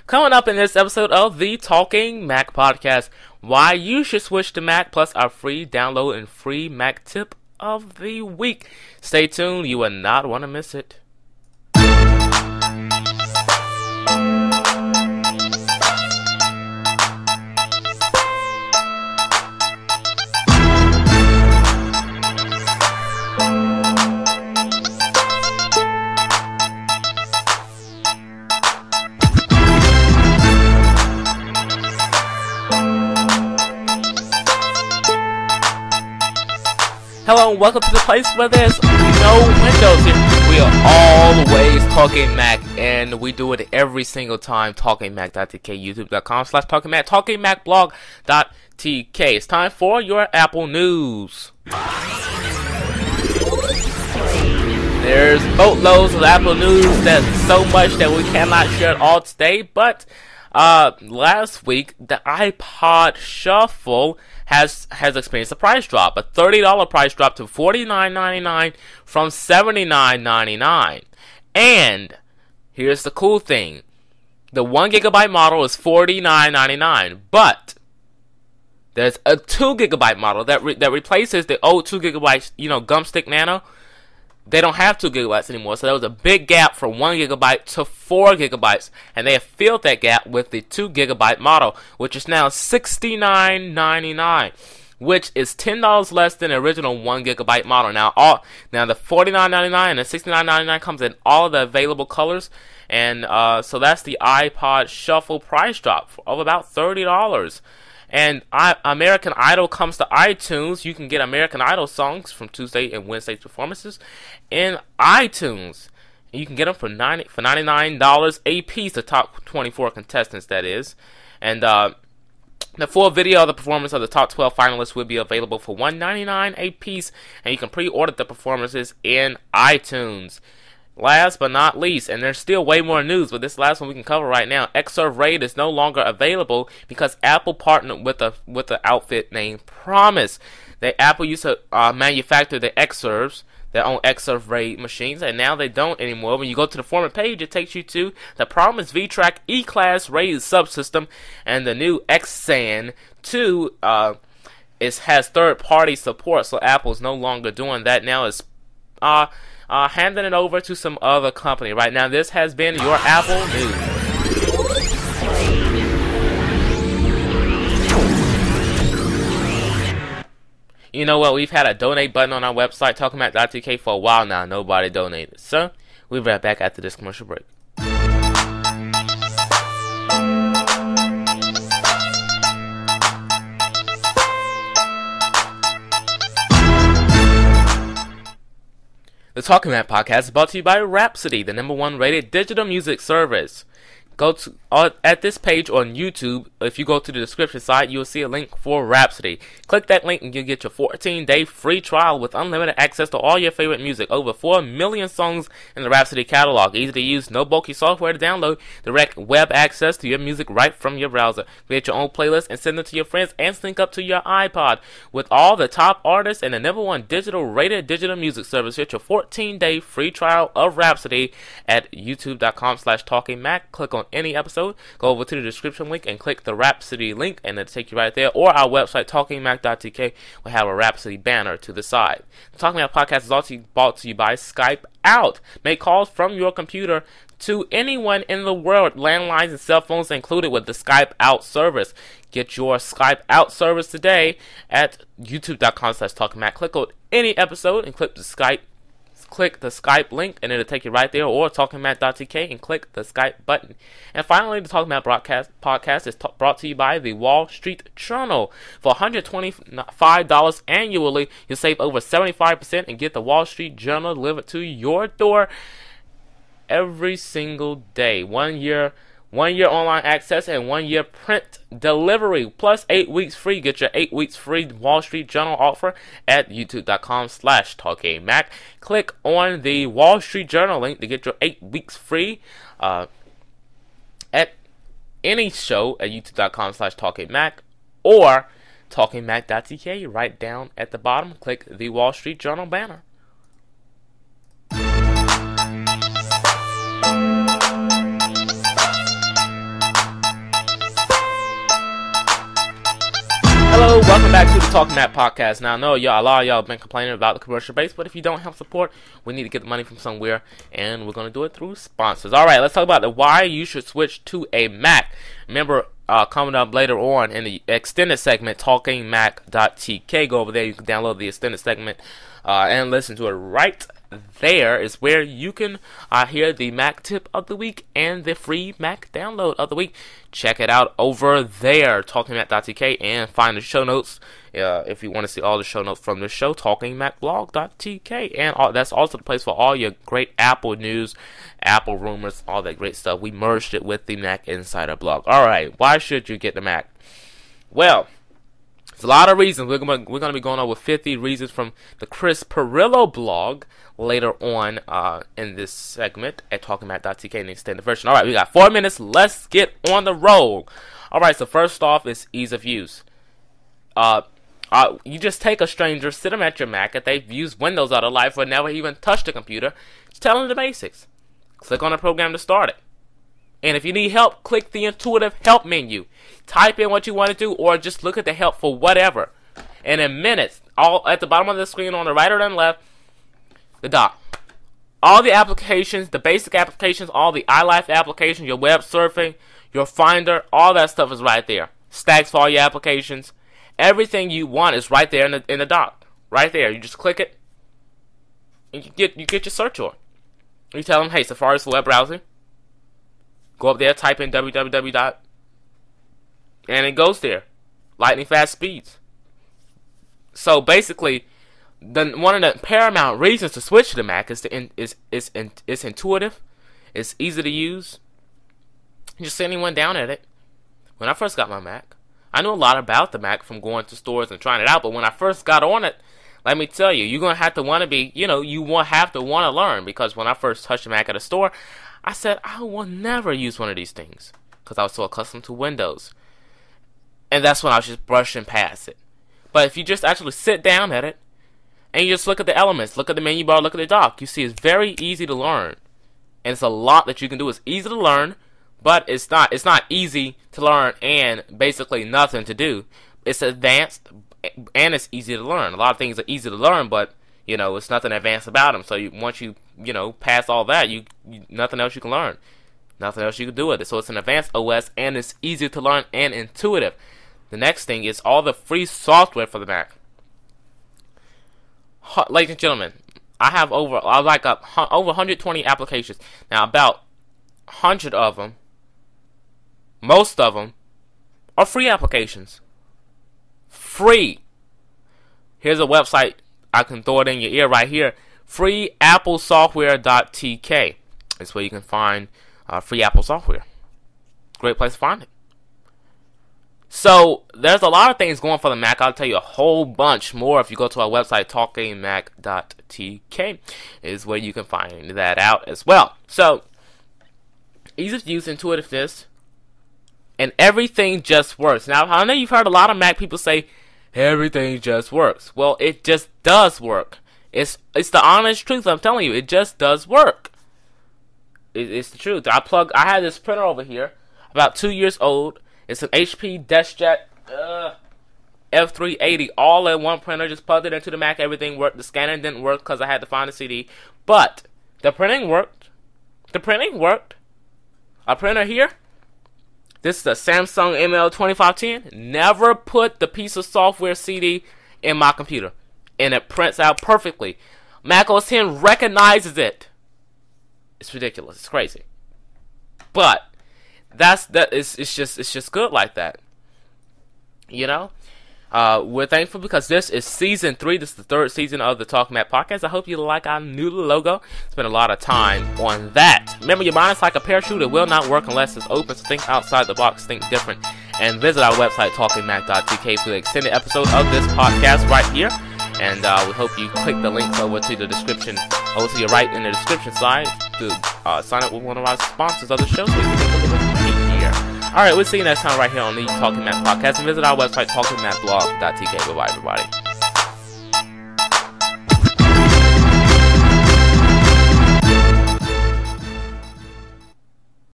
Coming up in this episode of the Talking Mac podcast, why you should switch to Mac, plus our free download and free Mac tip of the week. Stay tuned, you will not want to miss it. Hello and welcome to the place where there's no windows here. We are always talking Mac, and we do it every single time. TalkingMac.tk, YouTube.com/TalkingMac, TalkingMacBlog.tk. It's time for your Apple news. There's boatloads of Apple news. That's so much that we cannot share it all today, but last week the iPod Shuffle has experienced a price drop, a $30 price drop to $49.99 from $79.99. And here's the cool thing: the 1GB model is $49.99, but there's a 2GB model that replaces the old 2GB, Gumstick Nano. They don't have 2 gigabytes anymore, so there was a big gap from 1 gigabyte to 4 gigabytes, and they have filled that gap with the 2 gigabyte model, which is now $69.99, which is $10 less than the original 1 gigabyte model. Now the $49.99 and the $69.99 comes in all of the available colors, and so that's the iPod Shuffle price drop of about $30. And American Idol comes to iTunes. You can get American Idol songs from Tuesday and Wednesday's performances in iTunes. And you can get them for $99 a piece, the top 24 contestants, that is. And the full video of the performance of the top 12 finalists will be available for $199 a piece. And you can pre-order the performances in iTunes. Last but not least, and there's still way more news, but this last one we can cover right now. Xserve RAID is no longer available because Apple partnered with a outfit named Promise. Apple used to manufacture the Xserves, their own Xserve RAID machines, and now they don't anymore. When you go to the former page, it takes you to the Promise V-Track E-Class RAID subsystem, and the new Xsan 2 has third-party support, so Apple's no longer doing that. Now it's handing it over to some other company. Right now, this has been your Apple News. You know what? We've had a donate button on our website, TalkingMac.tk, for a while now. Nobody donated. So, we'll be right back after this commercial break. The Talking Mac podcast is brought to you by Rhapsody, the #1 rated digital music service. Go to at this page on YouTube. If you go to the description site, you'll see a link for Rhapsody. Click that link and you'll get your 14-day free trial with unlimited access to all your favorite music. Over 4 million songs in the Rhapsody catalog. Easy to use, no bulky software to download. Direct web access to your music right from your browser. Create your own playlist and send them to your friends and sync up to your iPod. With all the top artists and the #1 digital rated digital music service, get your 14-day free trial of Rhapsody at youtube.com/talkingmac. Click on any episode, go over to the description link and click the Rhapsody link, and it'll take you right there. Or our website, talkingmac.tk, will have a Rhapsody banner to the side. The Talking Mac podcast is also brought to you by Skype Out. Make calls from your computer to anyone in the world. Landlines and cell phones included with the Skype Out service. Get your Skype Out service today at youtube.com/talkingmac. Click on any episode and click the Skype link, and it'll take you right there, or TalkingMac.tk and click the Skype button. And finally, the Talking Mac podcast is brought to you by the Wall Street Journal. For $125 annually, you'll save over 75% and get the Wall Street Journal delivered to your door every single day. 1 year online access and 1 year print delivery, plus 8 weeks free. Get your 8 weeks free Wall Street Journal offer at youtube.com/talkingmac. Click on the Wall Street Journal link to get your 8 weeks free at any show at youtube.com/talkingmac or talkingmac.tk. Right down at the bottom, click the Wall Street Journal banner. back to the Talking Mac podcast. Now, I know a lot of y'all have been complaining about the commercial base, but if you don't have support, we need to get the money from somewhere, and we're going to do it through sponsors. Alright, let's talk about why you should switch to a Mac. Remember, coming up later on in the extended segment, TalkingMac.tk. Go over there, you can download the extended segment and listen to it right there is where you can hear the Mac tip of the week and the free Mac download of the week. Check it out over there, TalkingMac.tk, and find the show notes if you want to see all the show notes from the show, TalkingMacBlog.tk, and that's also the place for all your great Apple news, Apple rumors, all that great stuff. We merged it with the Mac Insider blog. Alright, why should you get the Mac? Well, there's a lot of reasons. We're going to be going over 50 reasons from the Chris Pirillo blog later on in this segment at TalkingMac.tk in the extended version. Alright, we got 4 minutes. Let's get on the roll. Alright, so first off is ease of use. You just take a stranger, sit them at your Mac, if they've used Windows all their life or never even touched a computer, just tell them the basics. Click on the program to start it. And if you need help, click the intuitive help menu. Type in what you want to do or just look at the help for whatever. And in minutes, all at the bottom of the screen on the right or the left, the dock. All the applications, the basic applications, all the iLife applications, your web surfing, your Finder, all that stuff is right there. Stacks for all your applications. Everything you want is right there in the dock. Right there. You just click it and you get your search on. You tell them, hey, Safari's for web browsing. Go up there, type in www. And it goes there. Lightning fast speeds. So basically, one of the paramount reasons to switch to the Mac is it's intuitive, it's easy to use. You just sit anyone down at it. When I first got my Mac, I knew a lot about the Mac from going to stores and trying it out. But when I first got on it, let me tell you, you're gonna have to want to be, you will have to want to learn. Because when I first touched the Mac at a store, I said I will never use one of these things because I was so accustomed to Windows. And that's when I was just brushing past it. But if you just actually sit down at it and you just look at the elements, look at the menu bar, look at the dock, you see it's very easy to learn. And it's a lot that you can do. It's easy to learn, but it's not easy to learn and basically nothing to do. It's advanced and it's easy to learn. A lot of things are easy to learn, but it's nothing advanced about them. So once you pass all that, you nothing else you can learn. Nothing else you can do with it. So it's an advanced OS and it's easy to learn and intuitive. The next thing is all the free software for the Mac. Ladies and gentlemen, I have over 120 applications. Now about 100 of them, most of them, are free applications. Free. Here's a website. I can throw it in your ear right here. FreeAppleSoftware.tk. It's where you can find free Apple software. Great place to find it. So, there's a lot of things going for the Mac. I'll tell you a whole bunch more if you go to our website, TalkingMac.tk, is where you can find that out as well. So, ease of use, intuitiveness, and everything just works. Now, I know you've heard a lot of Mac people say, everything just works. Well, it just does work. It's the honest truth. I'm telling you, it just does work. It's the truth. I had this printer over here, about 2 years old. It's an HP DeskJet F380, all in one printer. Just plugged it into the Mac. Everything worked. The scanning didn't work because I had to find a CD, but the printing worked. A printer here. This is a Samsung ML2510. Never put the piece of software CD in my computer, and it prints out perfectly. Mac OS X recognizes it. It's ridiculous. It's crazy. But it's just good like that. We're thankful because this is season 3. This is the 3rd season of the Talking Mac podcast. I hope you like our new logo. Spent a lot of time on that. Remember, your mind is like a parachute. It will not work unless it's open. So think outside the box. Think different. And visit our website, TalkingMac.tk, for the extended episode of this podcast right here. And we hope you click the links over to the description, over to your right in the description side to sign up with one of our sponsors of the show. So you can take a look at here. Alright, we'll see you next time right here on the Talking Mac podcast. And visit our website, TalkingMacBlog.tk. Bye-bye, everybody.